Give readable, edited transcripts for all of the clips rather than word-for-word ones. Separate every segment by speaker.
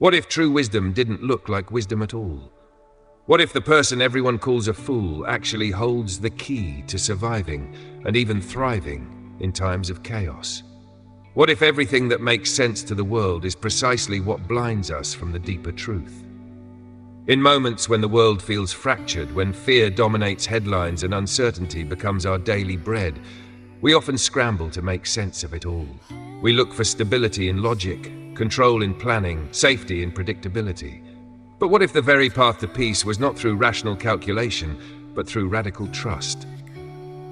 Speaker 1: What if true wisdom didn't look like wisdom at all? What if the person everyone calls a fool actually holds the key to surviving and even thriving in times of chaos? What if everything that makes sense to the world is precisely what blinds us from the deeper truth? In moments when the world feels fractured, when fear dominates headlines and uncertainty becomes our daily bread, we often scramble to make sense of it all. We look for stability in logic, control in planning, safety in predictability. But what if the very path to peace was not through rational calculation, but through radical trust?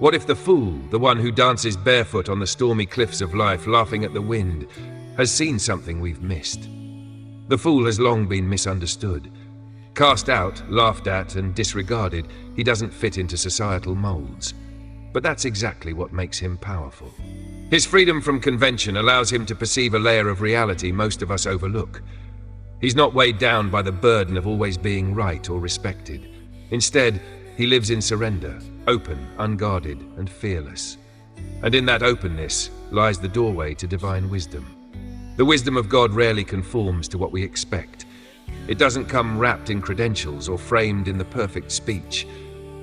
Speaker 1: What if the fool, the one who dances barefoot on the stormy cliffs of life, laughing at the wind, has seen something we've missed? The fool has long been misunderstood. Cast out, laughed at, and disregarded, he doesn't fit into societal molds. But that's exactly what makes him powerful. His freedom from convention allows him to perceive a layer of reality most of us overlook. He's not weighed down by the burden of always being right or respected. Instead, he lives in surrender, open, unguarded, and fearless. And in that openness lies the doorway to divine wisdom. The wisdom of God rarely conforms to what we expect. It doesn't come wrapped in credentials or framed in the perfect speech.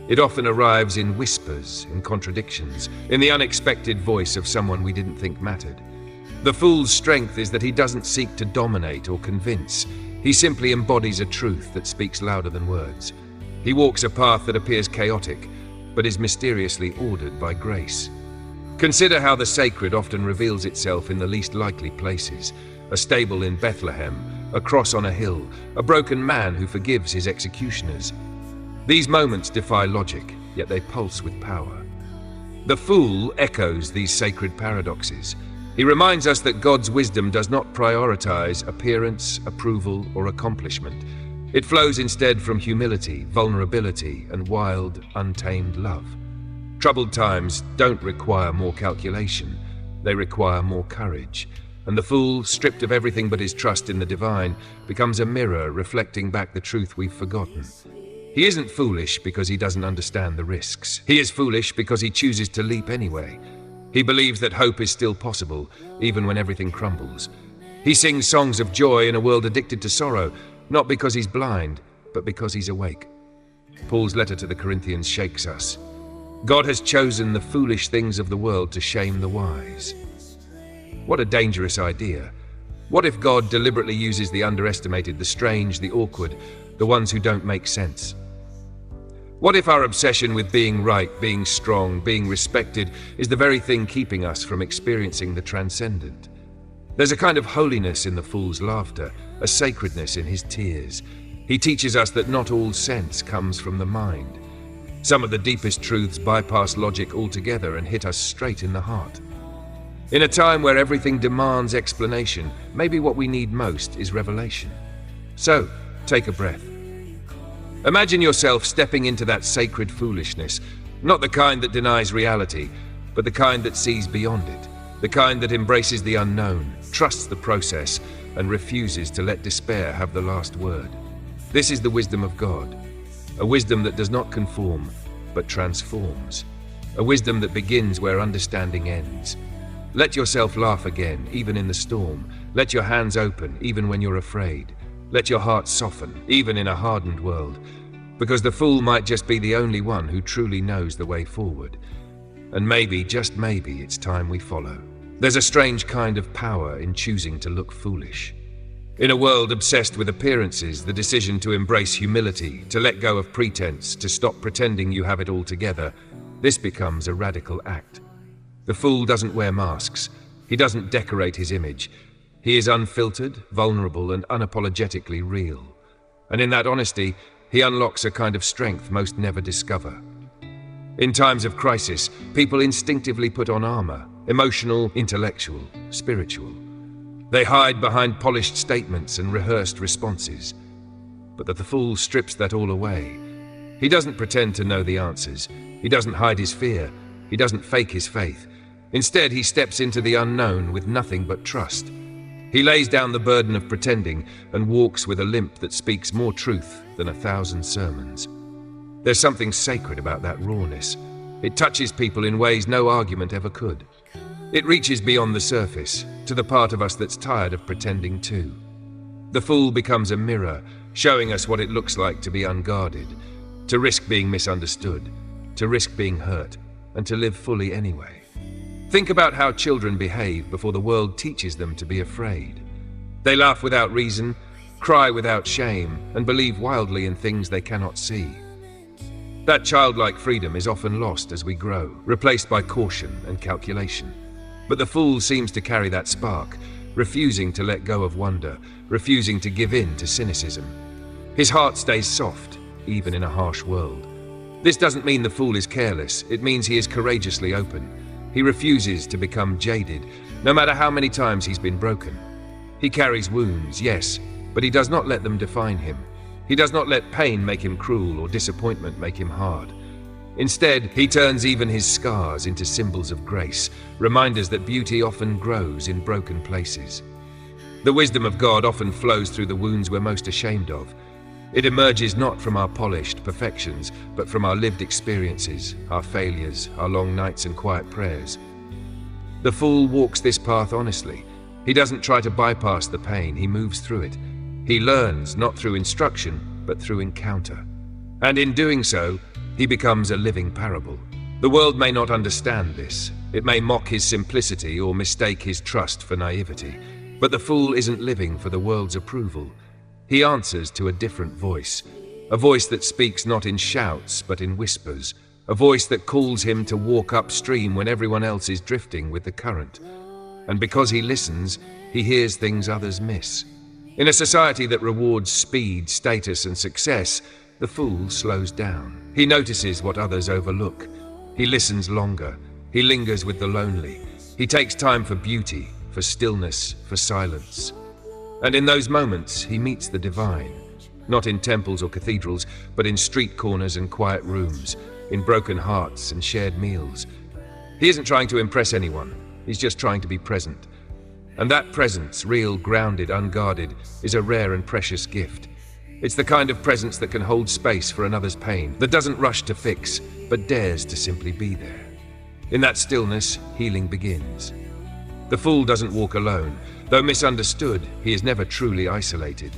Speaker 1: It often arrives in whispers, in contradictions, in the unexpected voice of someone we didn't think mattered. The fool's strength is that he doesn't seek to dominate or convince. He simply embodies a truth that speaks louder than words. He walks a path that appears chaotic, but is mysteriously ordered by grace. Consider how the sacred often reveals itself in the least likely places. A stable in Bethlehem, a cross on a hill, a broken man who forgives his executioners. These moments defy logic, yet they pulse with power. The fool echoes these sacred paradoxes. He reminds us that God's wisdom does not prioritize appearance, approval, or accomplishment. It flows instead from humility, vulnerability, and wild, untamed love. Troubled times don't require more calculation. They require more courage. And the fool, stripped of everything but his trust in the divine, becomes a mirror reflecting back the truth we've forgotten. He isn't foolish because he doesn't understand the risks. He is foolish because he chooses to leap anyway. He believes that hope is still possible, even when everything crumbles. He sings songs of joy in a world addicted to sorrow, not because he's blind, but because he's awake. Paul's letter to the Corinthians shakes us. God has chosen the foolish things of the world to shame the wise. What a dangerous idea. What if God deliberately uses the underestimated, the strange, the awkward, the ones who don't make sense? What if our obsession with being right, being strong, being respected is the very thing keeping us from experiencing the transcendent? There's a kind of holiness in the fool's laughter, a sacredness in his tears. He teaches us that not all sense comes from the mind. Some of the deepest truths bypass logic altogether and hit us straight in the heart. In a time where everything demands explanation, maybe what we need most is revelation. So, take a breath. Imagine yourself stepping into that sacred foolishness, not the kind that denies reality, but the kind that sees beyond it, the kind that embraces the unknown, trusts the process, and refuses to let despair have the last word. This is the wisdom of God, a wisdom that does not conform, but transforms, a wisdom that begins where understanding ends. Let yourself laugh again, even in the storm. Let your hands open, even when you're afraid. Let your heart soften, even in a hardened world, because the fool might just be the only one who truly knows the way forward. And maybe, just maybe, it's time we follow. There's a strange kind of power in choosing to look foolish. In a world obsessed with appearances, the decision to embrace humility, to let go of pretense, to stop pretending you have it all together, this becomes a radical act. The fool doesn't wear masks. He doesn't decorate his image. He is unfiltered, vulnerable, and unapologetically real. And in that honesty, he unlocks a kind of strength most never discover. In times of crisis, people instinctively put on armor, emotional, intellectual, spiritual. They hide behind polished statements and rehearsed responses. But the fool strips that all away. He doesn't pretend to know the answers. He doesn't hide his fear. He doesn't fake his faith. Instead, he steps into the unknown with nothing but trust. He lays down the burden of pretending and walks with a limp that speaks more truth than 1,000 sermons. There's something sacred about that rawness. It touches people in ways no argument ever could. It reaches beyond the surface, to the part of us that's tired of pretending too. The fool becomes a mirror, showing us what it looks like to be unguarded, to risk being misunderstood, to risk being hurt, and to live fully anyway. Think about how children behave before the world teaches them to be afraid. They laugh without reason, cry without shame, and believe wildly in things they cannot see. That childlike freedom is often lost as we grow, replaced by caution and calculation. But the fool seems to carry that spark, refusing to let go of wonder, refusing to give in to cynicism. His heart stays soft, even in a harsh world. This doesn't mean the fool is careless, it means he is courageously open. He refuses to become jaded, no matter how many times he's been broken. He carries wounds, yes, but he does not let them define him. He does not let pain make him cruel or disappointment make him hard. Instead, he turns even his scars into symbols of grace, reminders that beauty often grows in broken places. The wisdom of God often flows through the wounds we're most ashamed of. It emerges not from our polished perfections, but from our lived experiences, our failures, our long nights and quiet prayers. The fool walks this path honestly. He doesn't try to bypass the pain, he moves through it. He learns not through instruction, but through encounter. And in doing so, he becomes a living parable. The world may not understand this. It may mock his simplicity or mistake his trust for naivety. But the fool isn't living for the world's approval. He answers to a different voice, a voice that speaks not in shouts, but in whispers, a voice that calls him to walk upstream when everyone else is drifting with the current. And because he listens, he hears things others miss. In a society that rewards speed, status, and success, the fool slows down. He notices what others overlook. He listens longer. He lingers with the lonely. He takes time for beauty, for stillness, for silence. And in those moments, he meets the divine, not in temples or cathedrals, but in street corners and quiet rooms, in broken hearts and shared meals. He isn't trying to impress anyone. He's just trying to be present. And that presence, real, grounded, unguarded, is a rare and precious gift. It's the kind of presence that can hold space for another's pain, that doesn't rush to fix, but dares to simply be there. In that stillness, healing begins. The fool doesn't walk alone. Though misunderstood, he is never truly isolated.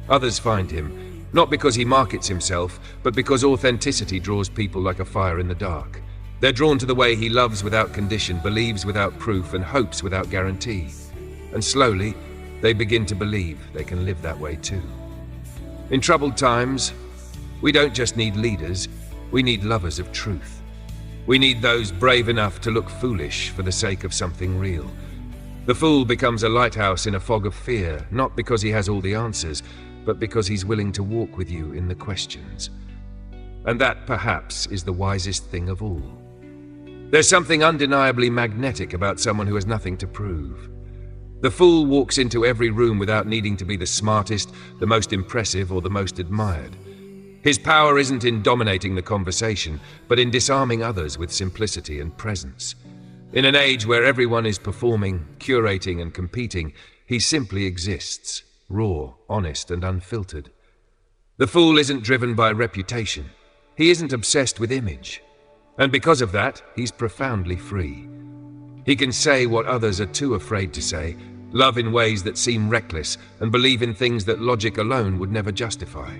Speaker 1: Others find him, not because he markets himself, but because authenticity draws people like a fire in the dark. They're drawn to the way he loves without condition, believes without proof, and hopes without guarantee. And slowly, they begin to believe they can live that way too. In troubled times, we don't just need leaders, we need lovers of truth. We need those brave enough to look foolish for the sake of something real. The fool becomes a lighthouse in a fog of fear, not because he has all the answers, but because he's willing to walk with you in the questions. And that, perhaps, is the wisest thing of all. There's something undeniably magnetic about someone who has nothing to prove. The fool walks into every room without needing to be the smartest, the most impressive, or the most admired. His power isn't in dominating the conversation, but in disarming others with simplicity and presence. In an age where everyone is performing, curating, and competing, he simply exists, raw, honest, and unfiltered. The fool isn't driven by reputation. He isn't obsessed with image. And because of that, he's profoundly free. He can say what others are too afraid to say, love in ways that seem reckless, and believe in things that logic alone would never justify.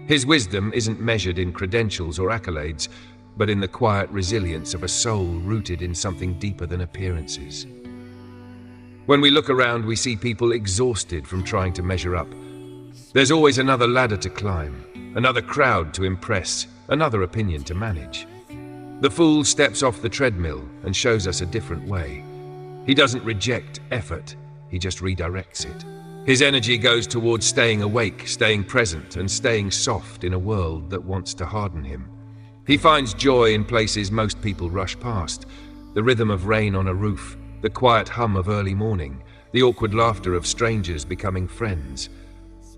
Speaker 1: His wisdom isn't measured in credentials or accolades, but in the quiet resilience of a soul rooted in something deeper than appearances. When we look around, we see people exhausted from trying to measure up. There's always another ladder to climb, another crowd to impress, another opinion to manage. The fool steps off the treadmill and shows us a different way. He doesn't reject effort, he just redirects it. His energy goes towards staying awake, staying present, and staying soft in a world that wants to harden him. He finds joy in places most people rush past. The rhythm of rain on a roof, the quiet hum of early morning, the awkward laughter of strangers becoming friends.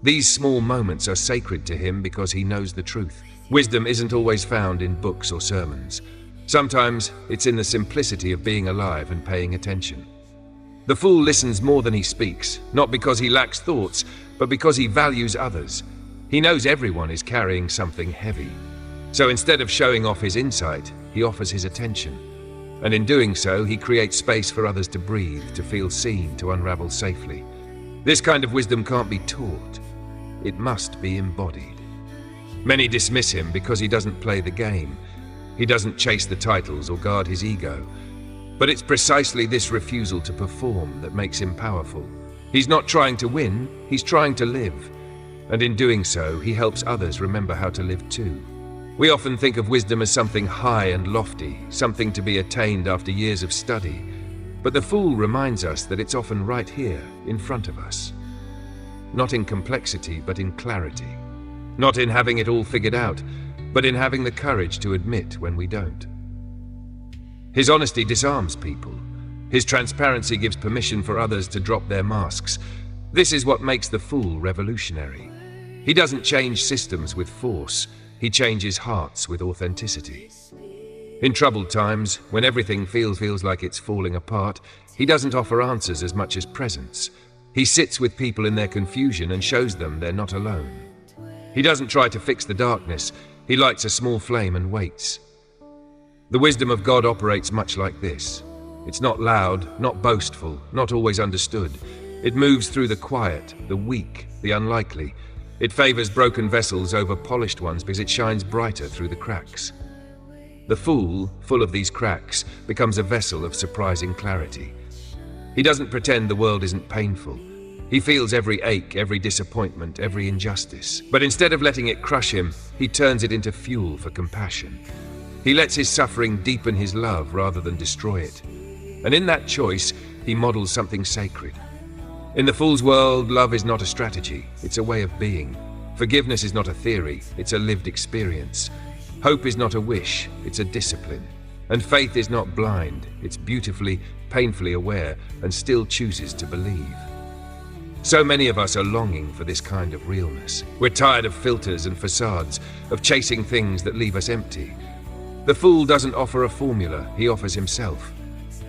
Speaker 1: These small moments are sacred to him because he knows the truth. Wisdom isn't always found in books or sermons. Sometimes it's in the simplicity of being alive and paying attention. The fool listens more than he speaks, not because he lacks thoughts, but because he values others. He knows everyone is carrying something heavy. So instead of showing off his insight, he offers his attention. And in doing so, he creates space for others to breathe, to feel seen, to unravel safely. This kind of wisdom can't be taught. It must be embodied. Many dismiss him because he doesn't play the game. He doesn't chase the titles or guard his ego. But it's precisely this refusal to perform that makes him powerful. He's not trying to win, he's trying to live. And in doing so, he helps others remember how to live too. We often think of wisdom as something high and lofty, something to be attained after years of study. But the Fool reminds us that it's often right here, in front of us. Not in complexity, but in clarity. Not in having it all figured out, but in having the courage to admit when we don't. His honesty disarms people. His transparency gives permission for others to drop their masks. This is what makes the Fool revolutionary. He doesn't change systems with force. He changes hearts with authenticity. In troubled times, when everything feels like it's falling apart, he doesn't offer answers as much as presence. He sits with people in their confusion and shows them they're not alone. He doesn't try to fix the darkness. He lights a small flame and waits. The wisdom of God operates much like this. It's not loud, not boastful, not always understood. It moves through the quiet, the weak, the unlikely. It favors broken vessels over polished ones because it shines brighter through the cracks. The Fool, full of these cracks, becomes a vessel of surprising clarity. He doesn't pretend the world isn't painful. He feels every ache, every disappointment, every injustice. But instead of letting it crush him, he turns it into fuel for compassion. He lets his suffering deepen his love rather than destroy it. And in that choice, he models something sacred. In the Fool's world, love is not a strategy, it's a way of being. Forgiveness is not a theory, it's a lived experience. Hope is not a wish, it's a discipline. And faith is not blind, it's beautifully, painfully aware and still chooses to believe. So many of us are longing for this kind of realness. We're tired of filters and facades, of chasing things that leave us empty. The Fool doesn't offer a formula, he offers himself.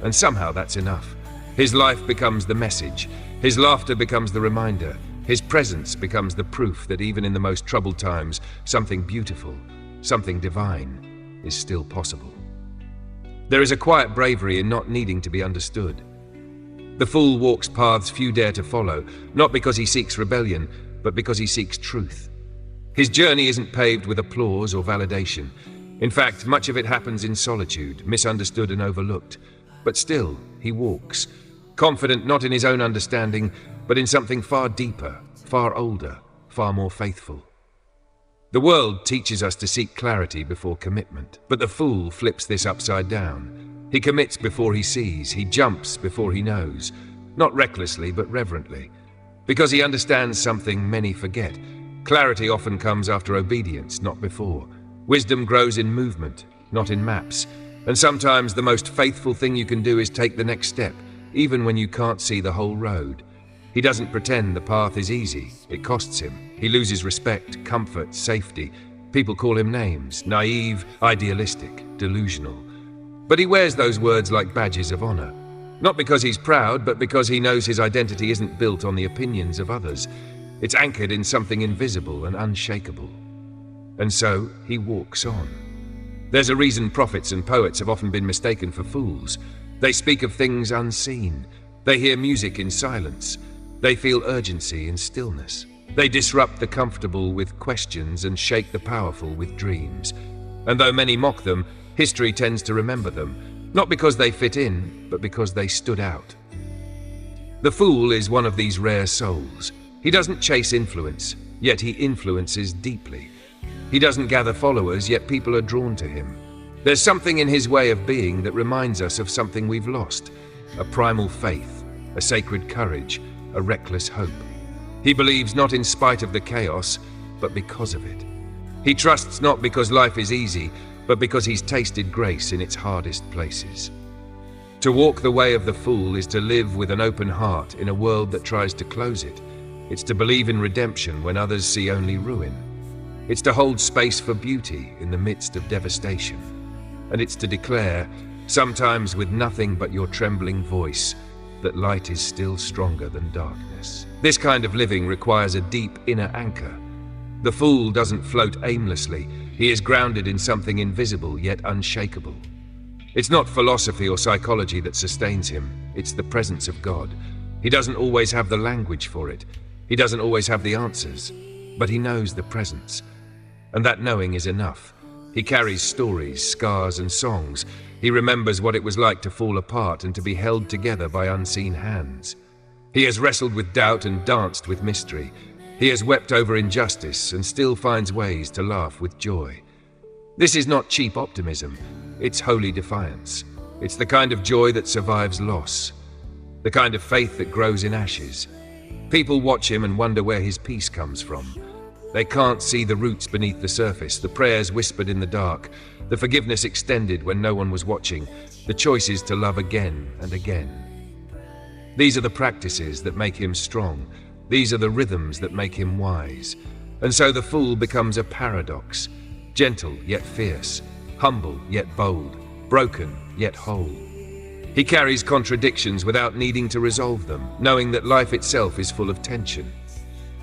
Speaker 1: And somehow that's enough. His life becomes the message. His laughter becomes the reminder. His presence becomes the proof that even in the most troubled times, something beautiful, something divine, is still possible. There is a quiet bravery in not needing to be understood. The Fool walks paths few dare to follow, not because he seeks rebellion, but because he seeks truth. His journey isn't paved with applause or validation. In fact, much of it happens in solitude, misunderstood and overlooked. But still, he walks, confident not in his own understanding, but in something far deeper, far older, far more faithful. The world teaches us to seek clarity before commitment, but the Fool flips this upside down. He commits before he sees, he jumps before he knows, not recklessly but reverently, because he understands something many forget. Clarity often comes after obedience, not before. Wisdom grows in movement, not in maps. And sometimes the most faithful thing you can do is take the next step, even when you can't see the whole road. He doesn't pretend the path is easy. It costs him. He loses respect, comfort, safety. People call him names: naive, idealistic, delusional. But he wears those words like badges of honor. Not because he's proud, but because he knows his identity isn't built on the opinions of others. It's anchored in something invisible and unshakable. And so he walks on. There's a reason prophets and poets have often been mistaken for fools. They speak of things unseen. They hear music in silence. They feel urgency in stillness. They disrupt the comfortable with questions and shake the powerful with dreams. And though many mock them, history tends to remember them, not because they fit in, but because they stood out. The Fool is one of these rare souls. He doesn't chase influence, yet he influences deeply. He doesn't gather followers, yet people are drawn to him. There's something in his way of being that reminds us of something we've lost: a primal faith, a sacred courage, a reckless hope. He believes not in spite of the chaos, but because of it. He trusts not because life is easy, but because he's tasted grace in its hardest places. To walk the way of the Fool is to live with an open heart in a world that tries to close it. It's to believe in redemption when others see only ruin. It's to hold space for beauty in the midst of devastation. And it's to declare, sometimes with nothing but your trembling voice, that light is still stronger than darkness. This kind of living requires a deep inner anchor. The Fool doesn't float aimlessly. He is grounded in something invisible yet unshakable. It's not philosophy or psychology that sustains him. It's the presence of God. He doesn't always have the language for it. He doesn't always have the answers, but he knows the presence. And that knowing is enough. He carries stories, scars, and songs. He remembers what it was like to fall apart and to be held together by unseen hands. He has wrestled with doubt and danced with mystery. He has wept over injustice and still finds ways to laugh with joy. This is not cheap optimism. It's holy defiance. It's the kind of joy that survives loss, the kind of faith that grows in ashes. People watch him and wonder where his peace comes from. They can't see the roots beneath the surface, the prayers whispered in the dark, the forgiveness extended when no one was watching, the choices to love again and again. These are the practices that make him strong. These are the rhythms that make him wise. And so the fool becomes a paradox, gentle yet fierce, humble yet bold, broken yet whole. He carries contradictions without needing to resolve them, knowing that life itself is full of tension.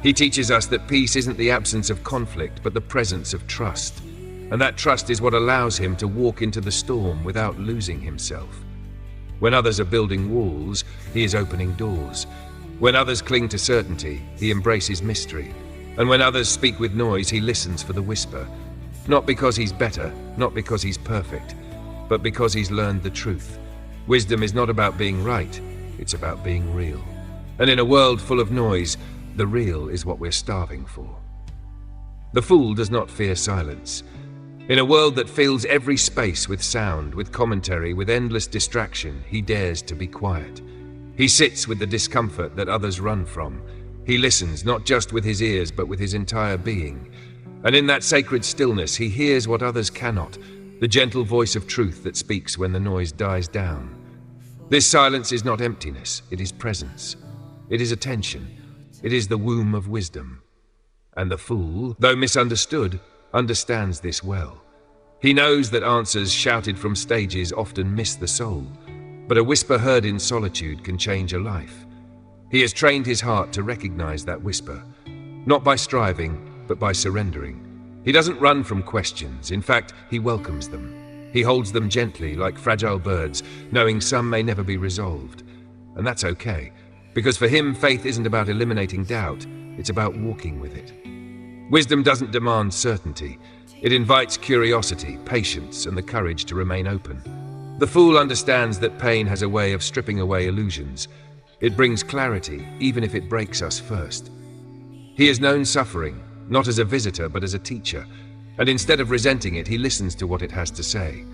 Speaker 1: He teaches us that peace isn't the absence of conflict, but the presence of trust. And that trust is what allows him to walk into the storm without losing himself. When others are building walls, he is opening doors. When others cling to certainty, he embraces mystery. And when others speak with noise, he listens for the whisper. Not because he's better, not because he's perfect, but because he's learned the truth. Wisdom is not about being right, it's about being real. And in a world full of noise, the real is what we're starving for. The fool does not fear silence. In a world that fills every space with sound, with commentary, with endless distraction, he dares to be quiet. He sits with the discomfort that others run from. He listens not just with his ears, but with his entire being. And in that sacred stillness, he hears what others cannot, the gentle voice of truth that speaks when the noise dies down. This silence is not emptiness, it is presence. It is attention. It is the womb of wisdom. And the fool, though misunderstood, understands this well. He knows that answers shouted from stages often miss the soul, but a whisper heard in solitude can change a life. He has trained his heart to recognize that whisper, not by striving, but by surrendering. He doesn't run from questions. In fact, he welcomes them. He holds them gently, like fragile birds, knowing some may never be resolved. And that's okay. Because for him, faith isn't about eliminating doubt, it's about walking with it. Wisdom doesn't demand certainty. It invites curiosity, patience, and the courage to remain open. The fool understands that pain has a way of stripping away illusions. It brings clarity, even if it breaks us first. He has known suffering, not as a visitor, but as a teacher, and instead of resenting it, he listens to what it has to say.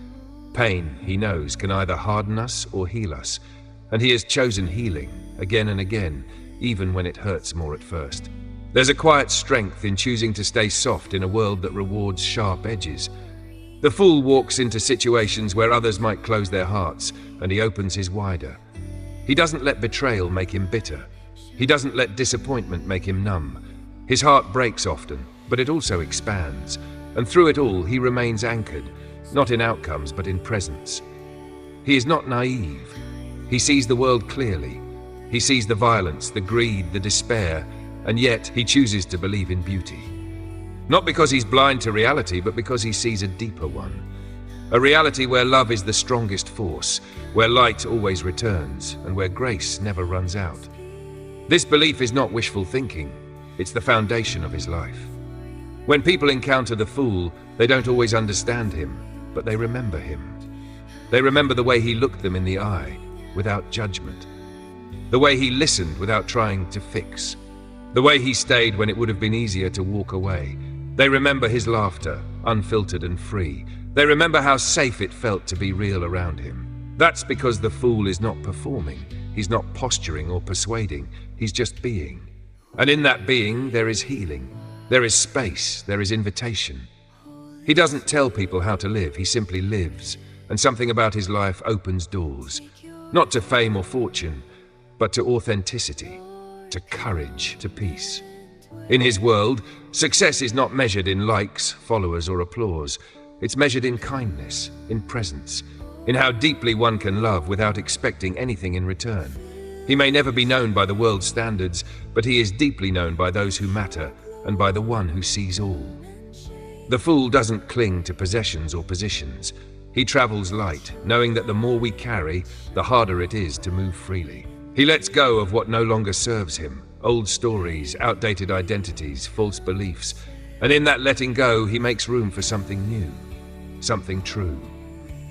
Speaker 1: Pain, he knows, can either harden us or heal us, and he has chosen healing, again and again, even when it hurts more at first. There's a quiet strength in choosing to stay soft in a world that rewards sharp edges. The fool walks into situations where others might close their hearts, and he opens his wider. He doesn't let betrayal make him bitter. He doesn't let disappointment make him numb. His heart breaks often, but it also expands, and through it all he remains anchored, not in outcomes but in presence. He is not naive. He sees the world clearly. He sees the violence, the greed, the despair, and yet he chooses to believe in beauty. Not because he's blind to reality, but because he sees a deeper one. A reality where love is the strongest force, where light always returns, and where grace never runs out. This belief is not wishful thinking. It's the foundation of his life. When people encounter the fool, they don't always understand him, but they remember him. They remember the way he looked them in the eye, without judgment. The way he listened without trying to fix. The way he stayed when it would have been easier to walk away. They remember his laughter, unfiltered and free. They remember how safe it felt to be real around him. That's because the fool is not performing. He's not posturing or persuading. He's just being. And in that being, there is healing. There is space. There is invitation. He doesn't tell people how to live. He simply lives. And something about his life opens doors. Not to fame or fortune, but to authenticity, to courage, to peace. In his world, success is not measured in likes, followers, or applause. It's measured in kindness, in presence, in how deeply one can love without expecting anything in return. He may never be known by the world's standards, but he is deeply known by those who matter and by the one who sees all. The fool doesn't cling to possessions or positions. He travels light, knowing that the more we carry, the harder it is to move freely. He lets go of what no longer serves him, old stories, outdated identities, false beliefs, and in that letting go, he makes room for something new, something true.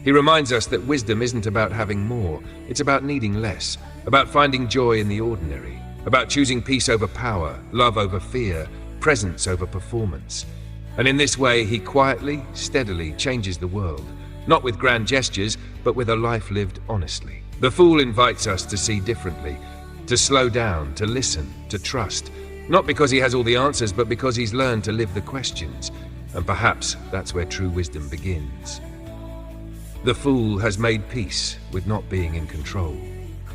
Speaker 1: He reminds us that wisdom isn't about having more, it's about needing less, about finding joy in the ordinary, about choosing peace over power, love over fear, presence over performance. And in this way, he quietly, steadily changes the world, not with grand gestures, but with a life lived honestly. The Fool invites us to see differently, to slow down, to listen, to trust, not because he has all the answers, but because he's learned to live the questions. And perhaps that's where true wisdom begins. The Fool has made peace with not being in control.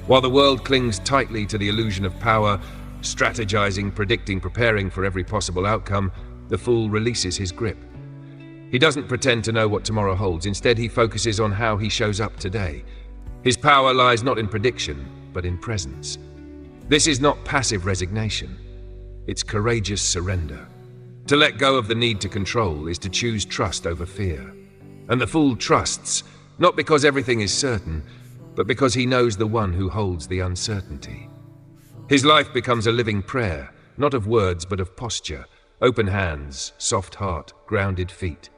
Speaker 1: While the world clings tightly to the illusion of power, strategizing, predicting, preparing for every possible outcome, the Fool releases his grip. He doesn't pretend to know what tomorrow holds. Instead, he focuses on how he shows up today. His power lies not in prediction, but in presence. This is not passive resignation. It's courageous surrender. To let go of the need to control is to choose trust over fear. And the Fool trusts, not because everything is certain, but because he knows the one who holds the uncertainty. His life becomes a living prayer, not of words but of posture, open hands, soft heart, grounded feet.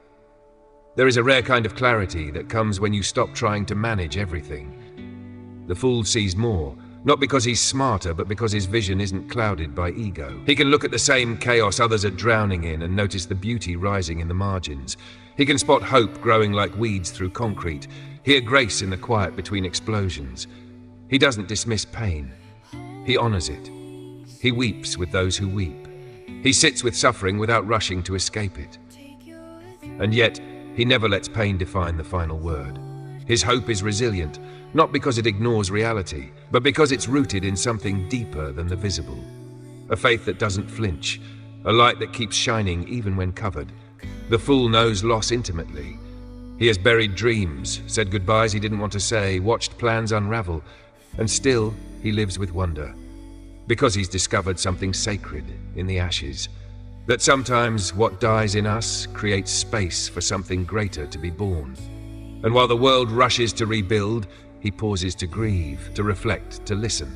Speaker 1: There is a rare kind of clarity that comes when you stop trying to manage everything. The Fool sees more, not because he's smarter, but because his vision isn't clouded by ego. He can look at the same chaos others are drowning in and notice the beauty rising in the margins. He can spot hope growing like weeds through concrete, hear grace in the quiet between explosions. He doesn't dismiss pain. He honors it. He weeps with those who weep. He sits with suffering without rushing to escape it. And yet, he never lets pain define the final word. His hope is resilient, not because it ignores reality, but because it's rooted in something deeper than the visible. A faith that doesn't flinch, a light that keeps shining even when covered. The Fool knows loss intimately. He has buried dreams, said goodbyes he didn't want to say, watched plans unravel, and still he lives with wonder. Because he's discovered something sacred in the ashes. That sometimes what dies in us creates space for something greater to be born. And while the world rushes to rebuild, he pauses to grieve, to reflect, to listen.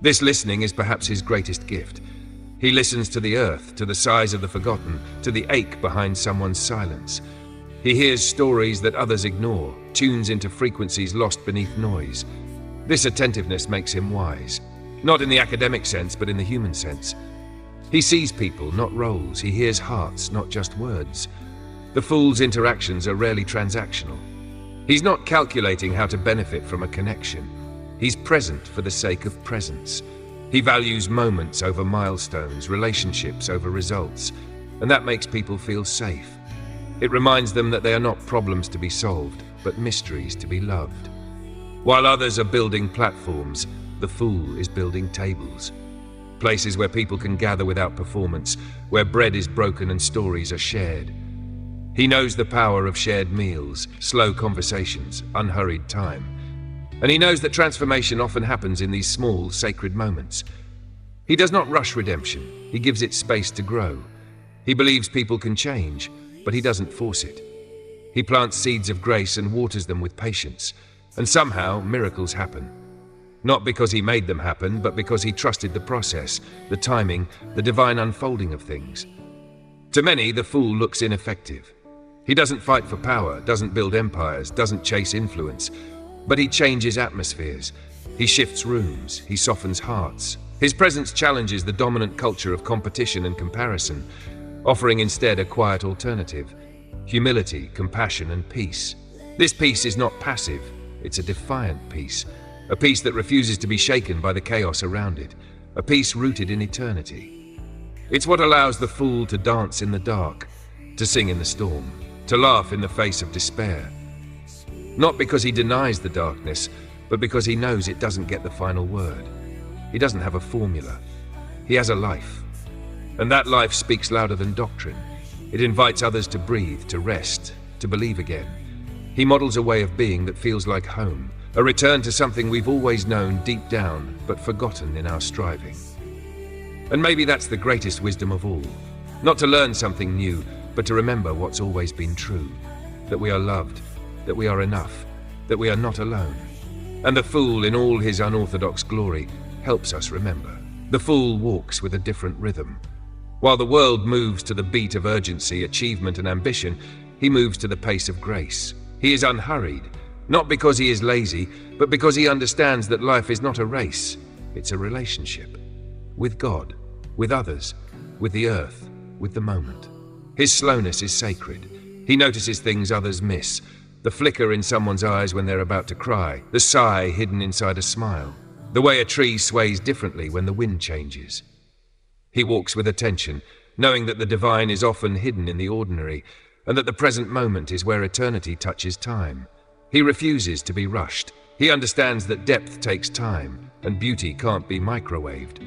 Speaker 1: This listening is perhaps his greatest gift. He listens to the earth, to the sighs of the forgotten, to the ache behind someone's silence. He hears stories that others ignore, tunes into frequencies lost beneath noise. This attentiveness makes him wise, not in the academic sense, but in the human sense. He sees people, not roles. He hears hearts, not just words. The Fool's interactions are rarely transactional. He's not calculating how to benefit from a connection. He's present for the sake of presence. He values moments over milestones, relationships over results, and that makes people feel safe. It reminds them that they are not problems to be solved, but mysteries to be loved. While others are building platforms, the Fool is building tables. Places where people can gather without performance, where bread is broken and stories are shared. He knows the power of shared meals, slow conversations, unhurried time. And he knows that transformation often happens in these small, sacred moments. He does not rush redemption. He gives it space to grow. He believes people can change, but he doesn't force it. He plants seeds of grace and waters them with patience. And somehow, miracles happen. Not because he made them happen, but because he trusted the process, the timing, the divine unfolding of things. To many, the Fool looks ineffective. He doesn't fight for power, doesn't build empires, doesn't chase influence, but he changes atmospheres. He shifts rooms, he softens hearts. His presence challenges the dominant culture of competition and comparison, offering instead a quiet alternative: humility, compassion, and peace. This peace is not passive, it's a defiant peace. A peace that refuses to be shaken by the chaos around it. A peace rooted in eternity. It's what allows the Fool to dance in the dark, to sing in the storm, to laugh in the face of despair. Not because he denies the darkness, but because he knows it doesn't get the final word. He doesn't have a formula. He has a life. And that life speaks louder than doctrine. It invites others to breathe, to rest, to believe again. He models a way of being that feels like home, a return to something we've always known deep down, but forgotten in our striving. And maybe that's the greatest wisdom of all. Not to learn something new, but to remember what's always been true. That we are loved, that we are enough, that we are not alone. And the fool, in all his unorthodox glory, helps us remember. The fool walks with a different rhythm. While the world moves to the beat of urgency, achievement, and ambition, he moves to the pace of grace. He is unhurried, not because he is lazy, but because he understands that life is not a race, it's a relationship. With God, with others, with the earth, with the moment. His slowness is sacred. He notices things others miss. The flicker in someone's eyes when they're about to cry, the sigh hidden inside a smile, the way a tree sways differently when the wind changes. He walks with attention, knowing that the divine is often hidden in the ordinary, and that the present moment is where eternity touches time. He refuses to be rushed. He understands that depth takes time, and beauty can't be microwaved.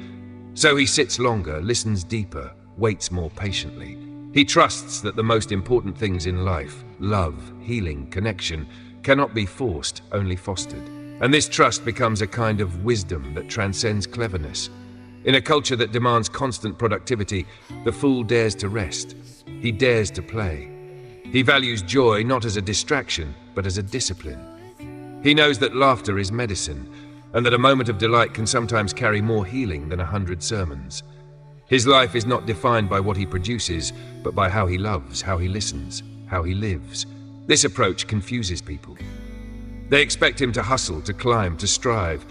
Speaker 1: So he sits longer, listens deeper, waits more patiently. He trusts that the most important things in life, love, healing, connection, cannot be forced, only fostered. And this trust becomes a kind of wisdom that transcends cleverness. In a culture that demands constant productivity, the fool dares to rest. He dares to play. He values joy not as a distraction, but as a discipline. He knows that laughter is medicine, and that a moment of delight can sometimes carry more healing than 100 sermons. His life is not defined by what he produces, but by how he loves, how he listens, how he lives. This approach confuses people. They expect him to hustle, to climb, to strive,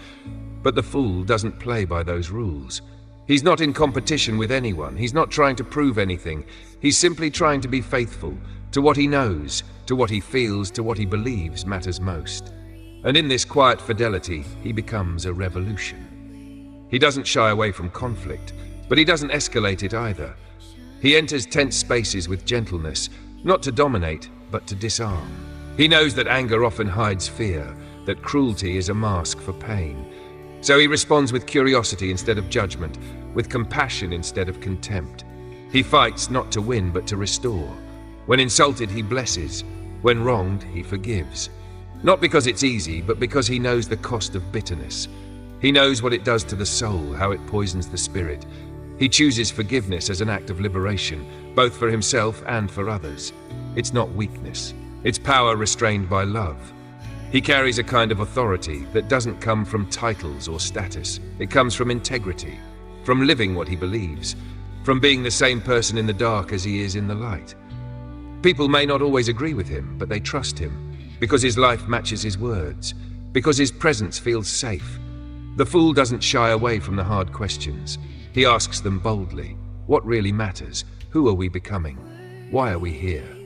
Speaker 1: but the fool doesn't play by those rules. He's not in competition with anyone. He's not trying to prove anything. He's simply trying to be faithful to what he knows, to what he feels, to what he believes matters most. And in this quiet fidelity, he becomes a revolution. He doesn't shy away from conflict, but he doesn't escalate it either. He enters tense spaces with gentleness, not to dominate, but to disarm. He knows that anger often hides fear, that cruelty is a mask for pain. So he responds with curiosity instead of judgment, with compassion instead of contempt. He fights not to win, but to restore. When insulted, he blesses. When wronged, he forgives. Not because it's easy, but because he knows the cost of bitterness. He knows what it does to the soul, how it poisons the spirit. He chooses forgiveness as an act of liberation, both for himself and for others. It's not weakness. It's power restrained by love. He carries a kind of authority that doesn't come from titles or status. It comes from integrity, from living what he believes, from being the same person in the dark as he is in the light. People may not always agree with him, but they trust him, because his life matches his words, because his presence feels safe. The fool doesn't shy away from the hard questions. He asks them boldly. What really matters? Who are we becoming? Why are we here?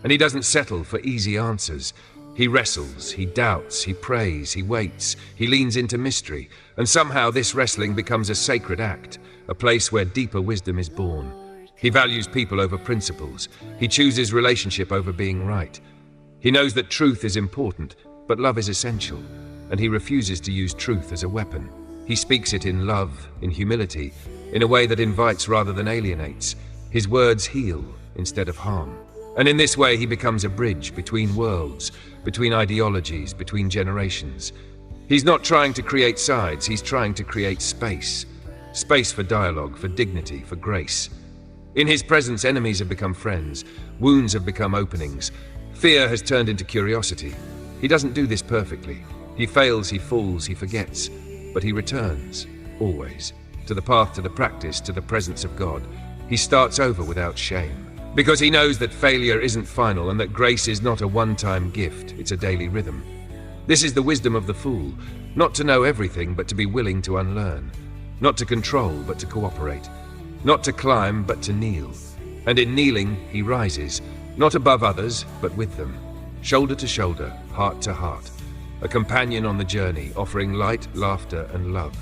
Speaker 1: And he doesn't settle for easy answers. He wrestles, he doubts, he prays, he waits, he leans into mystery, and somehow this wrestling becomes a sacred act, a place where deeper wisdom is born. He values people over principles. He chooses relationship over being right. He knows that truth is important, but love is essential, and he refuses to use truth as a weapon. He speaks it in love, in humility, in a way that invites rather than alienates. His words heal instead of harm. And in this way, he becomes a bridge between worlds, between ideologies, between generations. He's not trying to create sides, he's trying to create space. Space for dialogue, for dignity, for grace. In his presence, enemies have become friends, wounds have become openings, fear has turned into curiosity. He doesn't do this perfectly. He fails, he falls, he forgets, but he returns, always, to the path, to the practice, to the presence of God. He starts over without shame. Because he knows that failure isn't final and that grace is not a one-time gift, it's a daily rhythm. This is the wisdom of the fool, not to know everything but to be willing to unlearn, not to control but to cooperate, not to climb but to kneel. And in kneeling he rises, not above others but with them, shoulder to shoulder, heart to heart, a companion on the journey, offering light, laughter and love.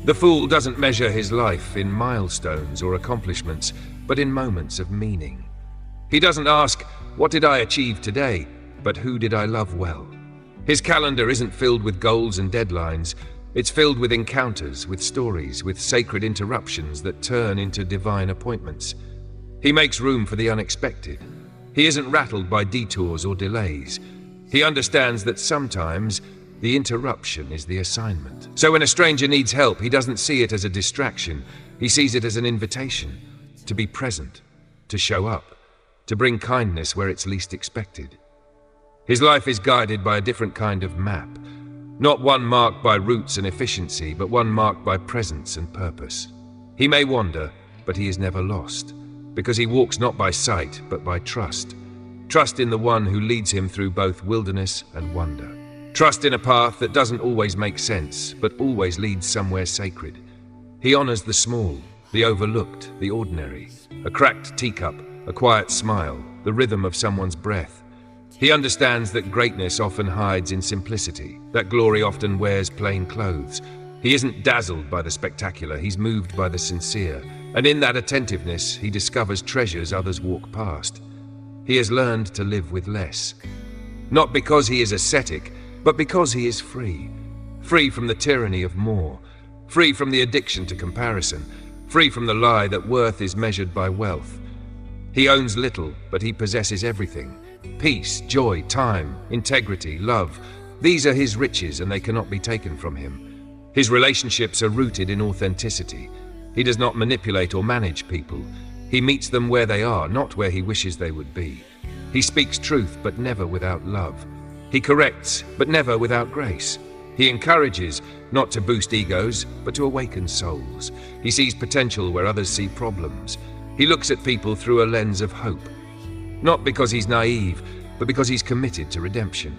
Speaker 1: The fool doesn't measure his life in milestones or accomplishments, but in moments of meaning. He doesn't ask, what did I achieve today, but who did I love well? His calendar isn't filled with goals and deadlines. It's filled with encounters, with stories, with sacred interruptions that turn into divine appointments. He makes room for the unexpected. He isn't rattled by detours or delays. He understands that sometimes the interruption is the assignment. So when a stranger needs help, he doesn't see it as a distraction. He sees it as an invitation to be present, to show up, to bring kindness where it's least expected. His life is guided by a different kind of map, Not one marked by roots and efficiency, but one marked by presence and purpose. He may wander, but he is never lost, because he walks not by sight, but by trust. Trust in the one who leads him through both wilderness and wonder. Trust in a path that doesn't always make sense, but always leads somewhere sacred. He honors the small, the overlooked, the ordinary. A cracked teacup, a quiet smile, the rhythm of someone's breath. He understands that greatness often hides in simplicity, that glory often wears plain clothes. He isn't dazzled by the spectacular, he's moved by the sincere, and in that attentiveness he discovers treasures others walk past. He has learned to live with less. Not because he is ascetic, but because he is free. Free from the tyranny of more, free from the addiction to comparison, free from the lie that worth is measured by wealth. He owns little, but he possesses everything. Peace, joy, time, integrity, love. These are his riches and they cannot be taken from him. His relationships are rooted in authenticity. He does not manipulate or manage people. He meets them where they are, not where he wishes they would be. He speaks truth, but never without love. He corrects, but never without grace. He encourages, not to boost egos, but to awaken souls. He sees potential where others see problems. He looks at people through a lens of hope. Not because he's naive, but because he's committed to redemption.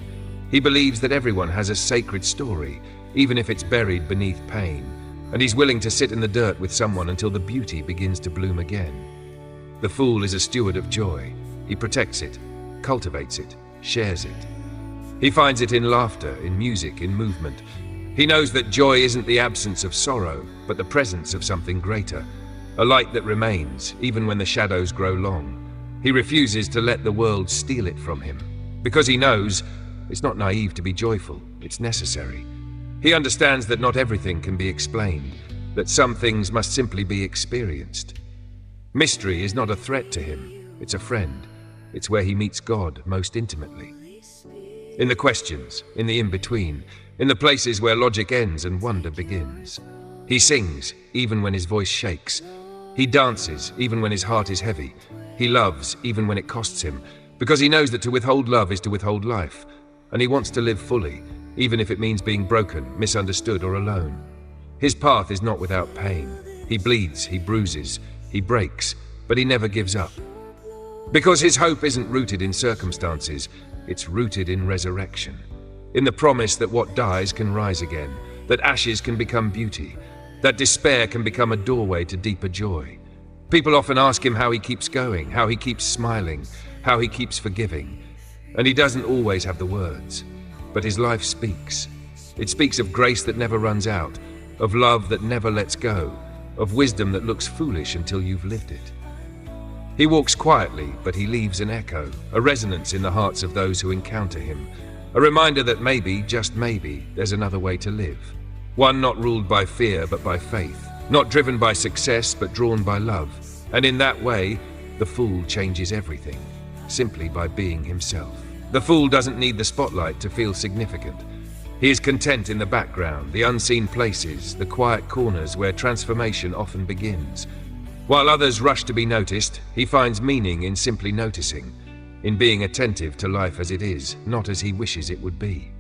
Speaker 1: He believes that everyone has a sacred story, even if it's buried beneath pain, and he's willing to sit in the dirt with someone until the beauty begins to bloom again. The fool is a steward of joy. He protects it, cultivates it, shares it. He finds it in laughter, in music, in movement. He knows that joy isn't the absence of sorrow, but the presence of something greater, a light that remains, even when the shadows grow long. He refuses to let the world steal it from him, because he knows it's not naive to be joyful, it's necessary. He understands that not everything can be explained, that some things must simply be experienced. Mystery is not a threat to him, it's a friend. It's where he meets God most intimately. In the questions, in the in-between, in the places where logic ends and wonder begins. He sings, even when his voice shakes. He dances, even when his heart is heavy. He loves, even when it costs him, because he knows that to withhold love is to withhold life, and he wants to live fully, even if it means being broken, misunderstood, or alone. His path is not without pain. He bleeds, he bruises, he breaks, but he never gives up. Because his hope isn't rooted in circumstances, it's rooted in resurrection, in the promise that what dies can rise again, that ashes can become beauty, that despair can become a doorway to deeper joy. People often ask him how he keeps going, how he keeps smiling, how he keeps forgiving, and he doesn't always have the words, but his life speaks. It speaks of grace that never runs out, of love that never lets go, of wisdom that looks foolish until you've lived it. He walks quietly, but he leaves an echo, a resonance in the hearts of those who encounter him, a reminder that maybe, just maybe, there's another way to live. One not ruled by fear, but by faith, not driven by success, but drawn by love. And in that way, the fool changes everything, simply by being himself. The fool doesn't need the spotlight to feel significant. He is content in the background, the unseen places, the quiet corners where transformation often begins. While others rush to be noticed, he finds meaning in simply noticing, in being attentive to life as it is, not as he wishes it would be.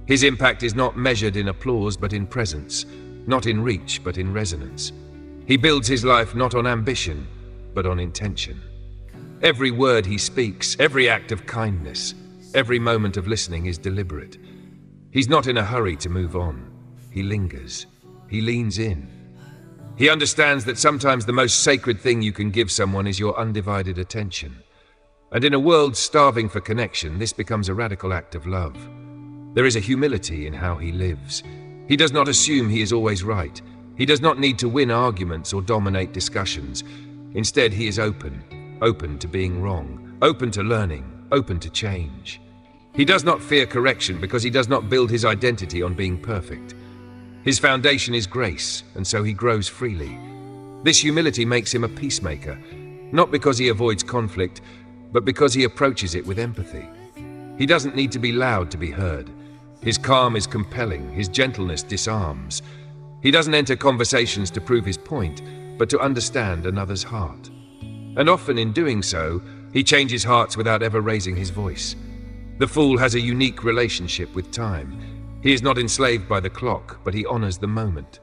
Speaker 1: His impact is not measured in applause but in presence, not in reach but in resonance. He builds his life not on ambition, but on intention. Every word he speaks, every act of kindness, every moment of listening is deliberate. He's not in a hurry to move on. He lingers. He leans in. He understands that sometimes the most sacred thing you can give someone is your undivided attention. And in a world starving for connection, this becomes a radical act of love. There is a humility in how he lives. He does not assume he is always right. He does not need to win arguments or dominate discussions. Instead, he is open to being wrong, open to learning, open to change. He does not fear correction because he does not build his identity on being perfect. His foundation is grace, and so he grows freely. This humility makes him a peacemaker, not because he avoids conflict, but because he approaches it with empathy. He doesn't need to be loud to be heard. His calm is compelling, his gentleness disarms. He doesn't enter conversations to prove his point, but to understand another's heart. And often in doing so, he changes hearts without ever raising his voice. The fool has a unique relationship with time. He is not enslaved by the clock, but he honors the moment.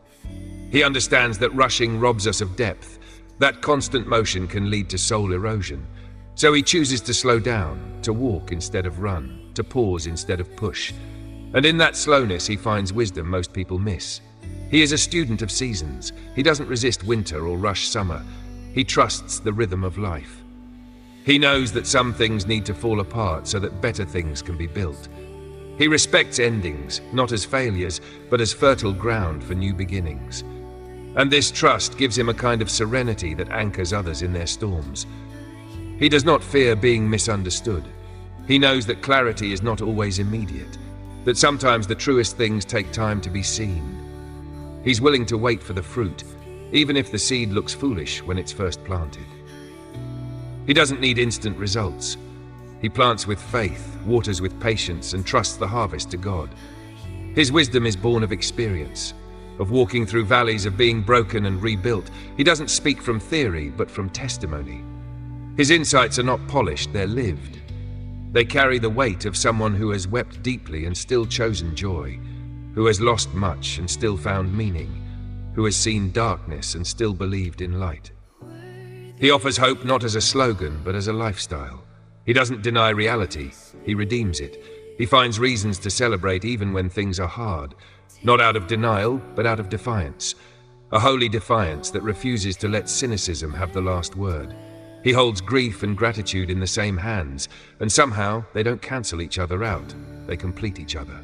Speaker 1: He understands that rushing robs us of depth, that constant motion can lead to soul erosion. So he chooses to slow down, to walk instead of run, to pause instead of push. And in that slowness he finds wisdom most people miss. He is a student of seasons. He doesn't resist winter or rush summer. He trusts the rhythm of life. He knows that some things need to fall apart so that better things can be built. He respects endings, not as failures, but as fertile ground for new beginnings. And this trust gives him a kind of serenity that anchors others in their storms. He does not fear being misunderstood. He knows that clarity is not always immediate, that sometimes the truest things take time to be seen. He's willing to wait for the fruit, even if the seed looks foolish when it's first planted. He doesn't need instant results. He plants with faith, waters with patience, and trusts the harvest to God. His wisdom is born of experience, of walking through valleys, of being broken and rebuilt. He doesn't speak from theory, but from testimony. His insights are not polished, they're lived. They carry the weight of someone who has wept deeply and still chosen joy, who has lost much and still found meaning, who has seen darkness and still believed in light. He offers hope not as a slogan, but as a lifestyle. He doesn't deny reality, he redeems it. He finds reasons to celebrate even when things are hard, not out of denial, but out of defiance. A holy defiance that refuses to let cynicism have the last word. He holds grief and gratitude in the same hands, and somehow they don't cancel each other out, they complete each other.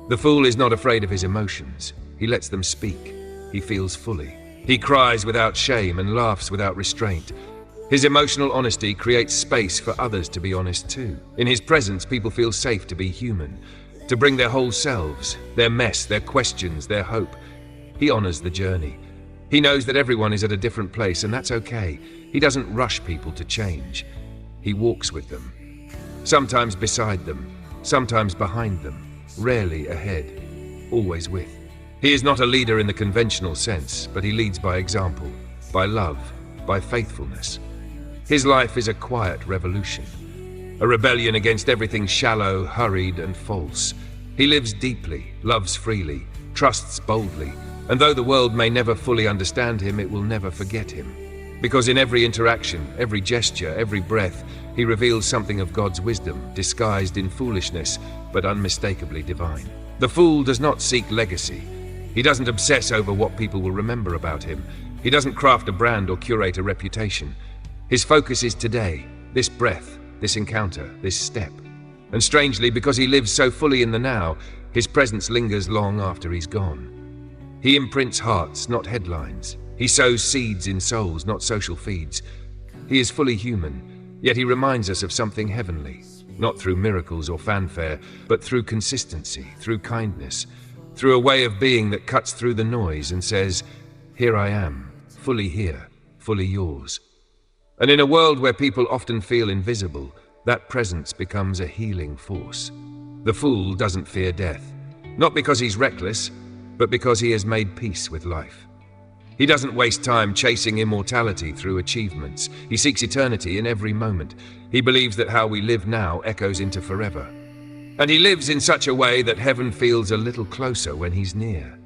Speaker 1: The fool is not afraid of his emotions. He lets them speak. He feels fully. He cries without shame and laughs without restraint. His emotional honesty creates space for others to be honest too. In his presence, people feel safe to be human, to bring their whole selves, their mess, their questions, their hope. He honors the journey. He knows that everyone is at a different place, and that's okay. He doesn't rush people to change. He walks with them. Sometimes beside them, sometimes behind them, rarely ahead, always with. He is not a leader in the conventional sense, but he leads by example, by love, by faithfulness. His life is a quiet revolution, a rebellion against everything shallow, hurried, and false. He lives deeply, loves freely, trusts boldly, and though the world may never fully understand him, it will never forget him. Because in every interaction, every gesture, every breath, he reveals something of God's wisdom, disguised in foolishness, but unmistakably divine. The fool does not seek legacy. He doesn't obsess over what people will remember about him. He doesn't craft a brand or curate a reputation. His focus is today, this breath, this encounter, this step. And strangely, because he lives so fully in the now, his presence lingers long after he's gone. He imprints hearts, not headlines. He sows seeds in souls, not social feeds. He is fully human, yet he reminds us of something heavenly, not through miracles or fanfare, but through consistency, through kindness, through a way of being that cuts through the noise and says, "Here I am, fully here, fully yours." And in a world where people often feel invisible, that presence becomes a healing force. The fool doesn't fear death, not because he's reckless, but because he has made peace with life. He doesn't waste time chasing immortality through achievements. He seeks eternity in every moment. He believes that how we live now echoes into forever. And he lives in such a way that heaven feels a little closer when he's near.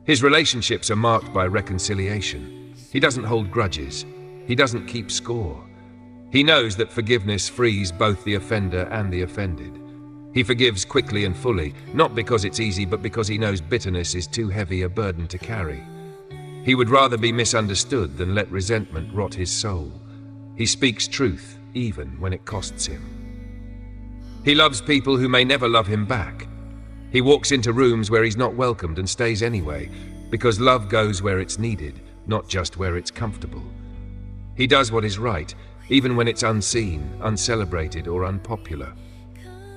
Speaker 1: His relationships are marked by reconciliation. He doesn't hold grudges. He doesn't keep score. He knows that forgiveness frees both the offender and the offended. He forgives quickly and fully, not because it's easy, but because he knows bitterness is too heavy a burden to carry. He would rather be misunderstood than let resentment rot his soul. He speaks truth, even when it costs him. He loves people who may never love him back. He walks into rooms where he's not welcomed and stays anyway, because love goes where it's needed, not just where it's comfortable. He does what is right, even when it's unseen, uncelebrated, or unpopular.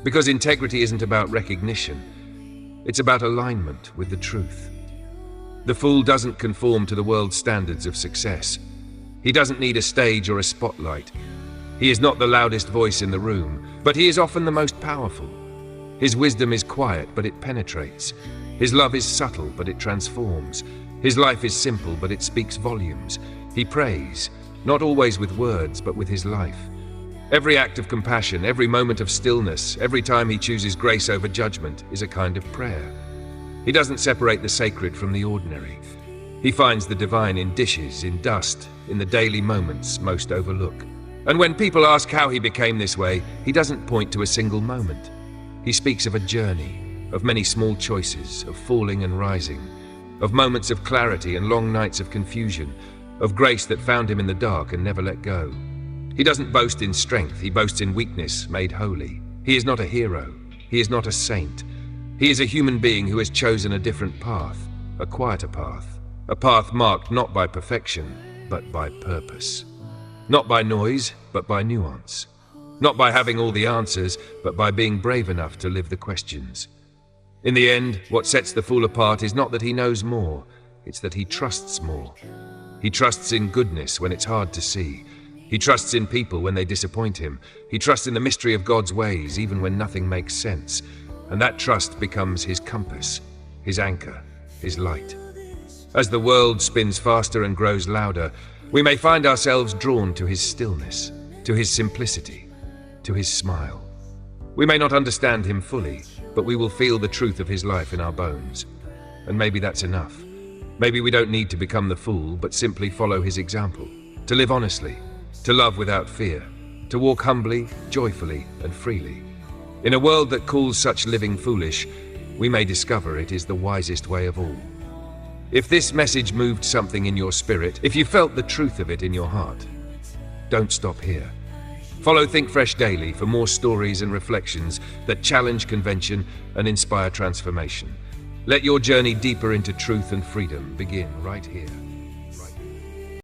Speaker 1: Because integrity isn't about recognition, it's about alignment with the truth. The fool doesn't conform to the world's standards of success. He doesn't need a stage or a spotlight. He is not the loudest voice in the room, but he is often the most powerful. His wisdom is quiet, but it penetrates. His love is subtle, but it transforms. His life is simple, but it speaks volumes. He prays, not always with words, but with his life. Every act of compassion, every moment of stillness, every time he chooses grace over judgment is a kind of prayer. He doesn't separate the sacred from the ordinary. He finds the divine in dishes, in dust, in the daily moments most overlook. And when people ask how he became this way, he doesn't point to a single moment. He speaks of a journey, of many small choices, of falling and rising, of moments of clarity and long nights of confusion, of grace that found him in the dark and never let go. He doesn't boast in strength, he boasts in weakness made holy. He is not a hero, he is not a saint. He is a human being who has chosen a different path, a quieter path, a path marked not by perfection, but by purpose. Not by noise, but by nuance. Not by having all the answers, but by being brave enough to live the questions. In the end, what sets the fool apart is not that he knows more, it's that he trusts more. He trusts in goodness when it's hard to see. He trusts in people when they disappoint him. He trusts in the mystery of God's ways even when nothing makes sense. And that trust becomes his compass, his anchor, his light. As the world spins faster and grows louder, we may find ourselves drawn to his stillness, to his simplicity, to his smile. We may not understand him fully, but we will feel the truth of his life in our bones. And maybe that's enough. Maybe we don't need to become the fool, but simply follow his example, to live honestly, to love without fear, to walk humbly, joyfully, and freely. In a world that calls such living foolish, we may discover it is the wisest way of all. If this message moved something in your spirit, if you felt the truth of it in your heart, don't stop here. Follow Think Fresh daily for more stories and reflections that challenge convention and inspire transformation. Let your journey deeper into truth and freedom begin right here.